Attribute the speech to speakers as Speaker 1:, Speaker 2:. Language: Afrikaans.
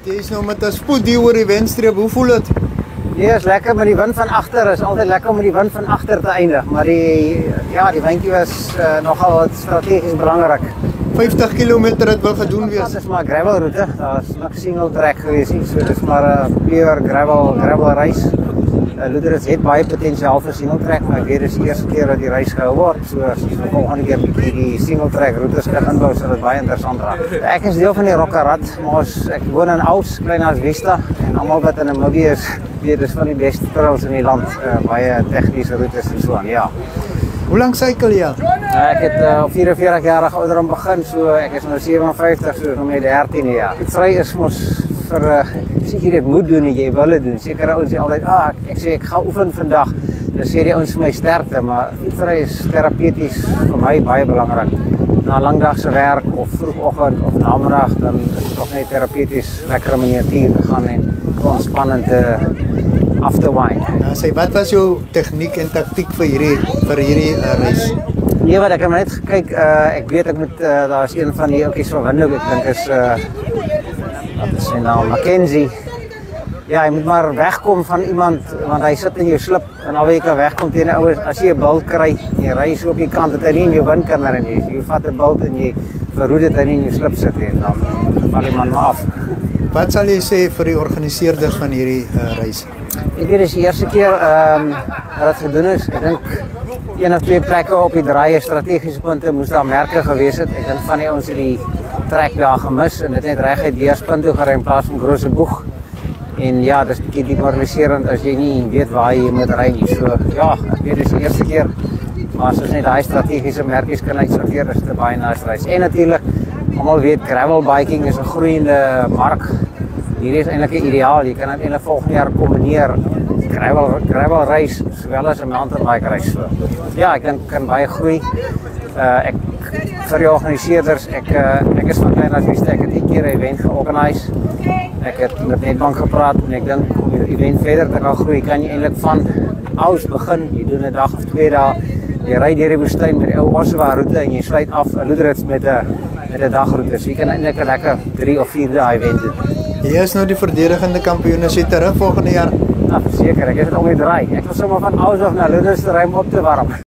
Speaker 1: Jy is nou met 'n spoed hier oor die wenstreep. Hoe voel dit?
Speaker 2: Nee, is lekker met die wind van agter. Is altyd lekker om met die wind van agter te eindig, maar die windjie was nogal wat strategies belangrik.
Speaker 1: 50 km het wel gedoen wees.
Speaker 2: Dit is maar gravel route. Daar's niks single track gewees nie. So dis maar 'n pure gravel reis. Lourdes het baie potensiaal vir single track, maar ek weet dis die eerste keer dat die reis gehou word. So as ons volgende keer die single track routes kan inbou, sal dit baie interessant raak. Ek is deel van die Rockerrad, maar ek woon in Aus, klein as Vista, en almal wat in Namibië is, weet dis van die beste trails in die land, baie tegniese routes en so aan. Ja.
Speaker 1: Hoe lank sykel jy?
Speaker 2: Ek het op 44 jarige ouderdom begin, so ek is nou 57, so nog met 13 jaar. Fietsry is mos vir seker dit moet doen en jy wil dit doen. Sekere ouens sê altyd, ek sê ek gaan oefen vandag. Dan sê die ouens vir my sterkte, maar fietsry is terapeuties vir my baie belangrik. Na 'n lang dag se werk of vroegoggend of namiddag, dan is dit ook net terapeuties lekker om in die natuur te gaan en ontspannend af te wind.
Speaker 1: Sê, wat was jou tegniek en taktiek vir hierdie reis?
Speaker 2: Nee, wat ek het net gekyk, ek weet ek moet daar's een van die ouetjies van Windhoek, ek dink is wat is sy naam, Mackenzie. Ja, jy moet maar wegkom van iemand, want hy sit in jou slip en alweer jy kan wegkom teen 'n ouer, as jy 'n bult kry, jy ry so op die kant, dat hy nie in jou windkanner in is. Jy vat 'n bult en jy verhoed dit hy nie in jou slip sit en dan val die man maar af.
Speaker 1: Wat sal jy sê vir die organiseerders van hierdie reis?
Speaker 2: Ek weet, dis die eerste keer dat dit gedoen is. Ek dink een of twee plekke op die draaie strategiese punte moes daar merke gewees het. Ek dink van die ouens het die trek daar gemis en dit net reguit Beerspunt toe gery in plaas van Groseboeg. En ja, dis 'n bietjie demoraliserend as jy nie weet waar jy moet ry nie. So ja, ek weet dis die eerste keer. Maar as ons net daai strategiese merkies kan uitsorteer, is dit baie nice reis. En natuurlik, almal weet gravel biking is 'n groeiende mark. Hierdie is eintlik ideaal. Jy kan dit eintlik volgende jaar kombineer. Gravel reis sowel as 'n mountain bike reis. So ja, ek dink kan baie groei. Ek vir die organiseerders, ek is van klein as Vista, ek het 'n keer 'n event georganiseer. Ek het met Nedbank gepraat en ek dink om die event verder te kan groei, kan jy eintlik van Aus begin. Jy doen 'n dag of 2 dae. Jy ry deur die woestyn met die ou Oswa roete en jy sluit af 'n Lourdes met 'n dagroete. So jy kan eintlik 'n lekker 3 of 4 dae event doen.
Speaker 1: Jy is nou die verdedigende kampioen, is jy terug volgende jaar?
Speaker 2: Nou, verseker, ek is dit om die draai. Ek wil sommer van Aus af na Lourdes te ry om op te warm.